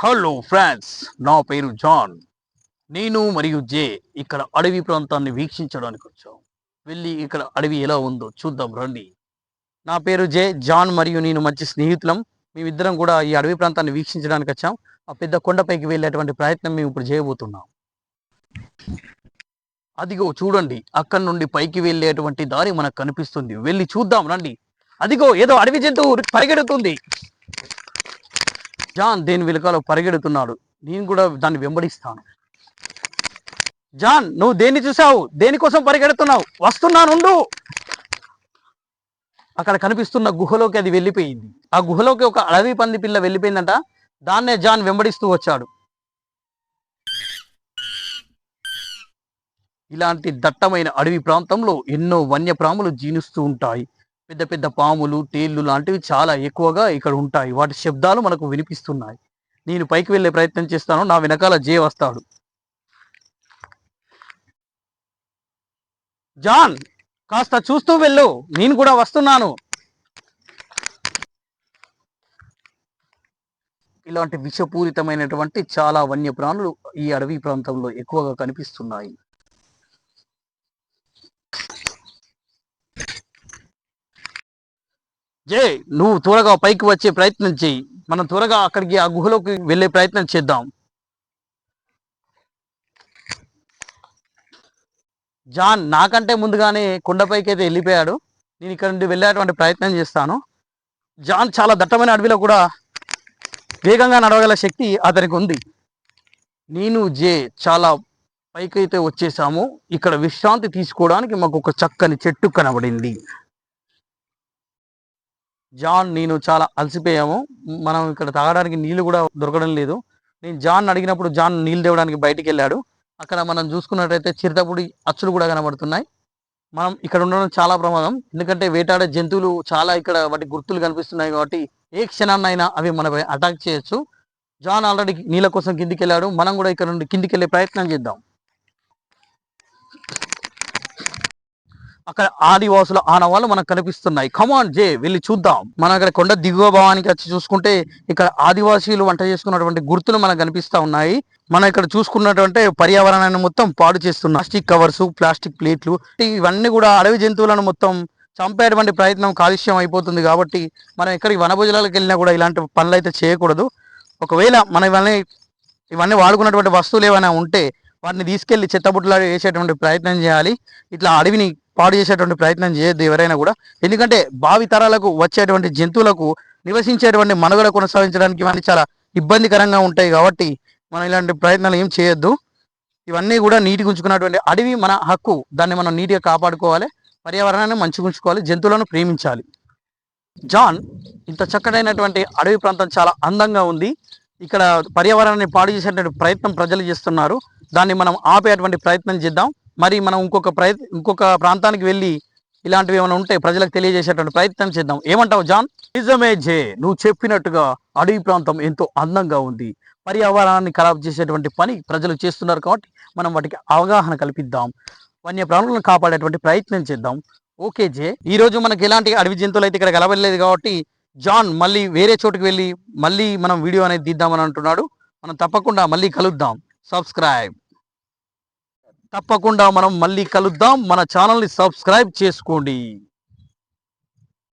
Hello friends, నా పేరు John. నేను మరియు జే ఇక్కడ అడవి ప్రాంతాన్ని వీక్షించడానికి వచ్చాం. వెళ్ళి ఇక్కడ అడవి ఎలా ఉందో చూద్దాం రండి. నా పేరు జే. జాన్ మరియు నేను మంచి స్నేహితులం. మేమిద్దరం కూడా ఈ అడవి ప్రాంతాన్ని వీక్షించడానికి వచ్చాం. ఆ పెద్ద కొండపైకి వెళ్ళేటువంటి ప్రయత్నం మేము ఇప్పుడు చేయబోతున్నాం. అదిగో చూడండి, అక్కడి నుండి పైకి వెళ్ళేటువంటి దారి మనకు కనిపిస్తుంది. వెళ్ళి చూద్దాం రండి. అదిగో ఏదో అడవి జంతువు పరిగెడుతుంది. జాన్ దేని వెనుకాల పరిగెడుతున్నాడు. నేను కూడా దాన్ని వెంబడిస్తాను. జాన్, నువ్వు దేన్ని చూసావు? దేనికోసం పరిగెడుతున్నావు? వస్తున్నానుండు. అక్కడ కనిపిస్తున్న గుహలోకి అది వెళ్ళిపోయింది. ఆ గుహలోకి ఒక అడవి పంది పిల్ల వెళ్ళిపోయిందంట. దాన్నే జాన్ వెంబడిస్తూ వచ్చాడు. ఇలాంటి దట్టమైన అడవి ప్రాంతంలో ఎన్నో వన్యప్రాములు జీవిస్తూ ఉంటాయి. పెద్ద పెద్ద పాములు, తేళ్లు లాంటివి చాలా ఎక్కువగా ఇక్కడ ఉంటాయి. వాటి శబ్దాలు మనకు వినిపిస్తున్నాయి. నేను పైకి వెళ్ళే ప్రయత్నం చేస్తాను. నా వెనకాల జే వస్తాడు. జాన్, కాస్త చూస్తూ వెళ్ళు, నేను కూడా వస్తున్నాను. ఇలాంటి విషపూరితమైనటువంటి చాలా వన్యప్రాణులు ఈ అడవి ప్రాంతంలో ఎక్కువగా కనిపిస్తున్నాయి. జే, నువ్వు త్వరగా పైకి వచ్చే ప్రయత్నం చేయి. మనం త్వరగా అక్కడికి ఆ గుహలోకి వెళ్ళే ప్రయత్నం చేద్దాం. జాన్ నాకంటే ముందుగానే కొండపైకి అయితే వెళ్ళిపోయాడు. నేను ఇక్కడ నుండి వెళ్ళేటువంటి ప్రయత్నం చేస్తాను. జాన్ చాలా దట్టమైన అడవిలో కూడా వేగంగా నడవగల శక్తి అతనికి ఉంది. నేను జే చాలా పైకి అయితే వచ్చేసాము. ఇక్కడ విశ్రాంతి తీసుకోవడానికి మాకు ఒక చక్కని చెట్టు కనబడింది. జాన్ నేను చాలా అలసిపోయాము. మనం ఇక్కడ తాగడానికి నీళ్లు కూడా దొరకడం లేదు. నేను జాన్ అడిగినప్పుడు జాన్ నీళ్ళు తేవడానికి బయటికి వెళ్ళాడు. అక్కడ మనం చూసుకున్నట్టయితే చిరుతపుడి అచ్చులు కూడా కనబడుతున్నాయి. మనం ఇక్కడ ఉండడం చాలా ప్రమాదం. ఎందుకంటే వేటాడే జంతువులు చాలా ఇక్కడ వాటి గుర్తులు కనిపిస్తున్నాయి కాబట్టి ఏ క్షణాన్నైనా అవి మనపై అటాక్ చేయొచ్చు. జాన్ ఆల్రెడీ నీళ్ళ కోసం కిందికి వెళ్ళాడు. మనం కూడా ఇక్కడ నుండి కిందికి వెళ్ళే ప్రయత్నం చేద్దాం. అక్కడ ఆదివాసుల ఆనవాళ్ళు మనకు కనిపిస్తున్నాయి. కమాన్ జే, వెళ్ళి చూద్దాం. మనం అక్కడ కొండ దిగువ భావానికి వచ్చి చూసుకుంటే ఇక్కడ ఆదివాసీలు వంట చేసుకున్నటువంటి గుర్తులు మనకు కనిపిస్తూ ఉన్నాయి. మనం ఇక్కడ చూసుకున్నటువంటి పర్యావరణాన్ని మొత్తం పాడు చేస్తున్న ప్లాస్టిక్ కవర్స్, ప్లాస్టిక్ ప్లేట్లు, ఇవన్నీ కూడా అడవి జంతువులను మొత్తం చంపేటువంటి ప్రయత్నం, కాలుష్యం అయిపోతుంది. కాబట్టి మనం ఎక్కడికి వనభోజనాలకు వెళ్ళినా కూడా ఇలాంటి పనులు అయితే చేయకూడదు. ఒకవేళ మనం ఇవన్నీ వాడుకున్నటువంటి వస్తువులు ఏమైనా ఉంటే వాటిని తీసుకెళ్లి చెత్తబుట్టలో వేసేటువంటి ప్రయత్నం చేయాలి. ఇట్లా అడవిని పాడు చేసేటువంటి ప్రయత్నం చేయొద్దు ఎవరైనా కూడా. ఎందుకంటే భావి తరాలకు వచ్చేటువంటి జంతువులకు నివసించేటువంటి మనుగడ కొనసాగించడానికి ఇవన్నీ చాలా ఇబ్బందికరంగా ఉంటాయి. కాబట్టి మనం ఇలాంటి ప్రయత్నాలు ఏం చేయొద్దు. ఇవన్నీ కూడా నీటిగా ఉంచుకున్నటువంటి అడవి మన హక్కు. దాన్ని మనం నీట్గా కాపాడుకోవాలి. పర్యావరణాన్ని మంచిగా ఉంచుకోవాలి. జంతువులను ప్రేమించాలి. జాన్, ఇంత చక్కడైనటువంటి అడవి ప్రాంతం చాలా అందంగా ఉంది. ఇక్కడ పర్యావరణాన్ని పాడు చేసేటువంటి ప్రయత్నం ప్రజలు చేస్తున్నారు. దాన్ని మనం ఆపేటువంటి ప్రయత్నం చేద్దాం. మరి మనం ఇంకొక ప్రాంతానికి వెళ్ళి ఇలాంటివి ఏమైనా ఉంటే ప్రజలకు తెలియజేసేటువంటి ప్రయత్నం చేద్దాం. ఏమంటావు జాన్? నిజమే జే, నువ్వు చెప్పినట్టుగా అడవి ప్రాంతం ఎంతో అందంగా ఉంది. పర్యావరణాన్ని ఖరాబ్ చేసేటువంటి పని ప్రజలు చేస్తున్నారు కాబట్టి మనం వాటికి అవగాహన కల్పిద్దాం. వన్యప్రాణులను కాపాడేటువంటి ప్రయత్నం చేద్దాం. ఓకే జే, ఈరోజు మనకి ఎలాంటి అడవి జంతువులు అయితే ఇక్కడ కలవలేదు కాబట్టి జాన్ మళ్ళీ వేరే చోటుకి వెళ్ళి మళ్ళీ మనం వీడియో అనేది తీద్దామని అంటున్నాడు. మనం తప్పకుండా మళ్ళీ కలుద్దాం. సబ్స్క్రైబ్. తప్పకుండా మనం మళ్ళీ కలుద్దాం. మన ఛానల్ని సబ్స్క్రైబ్ చేసుకోండి.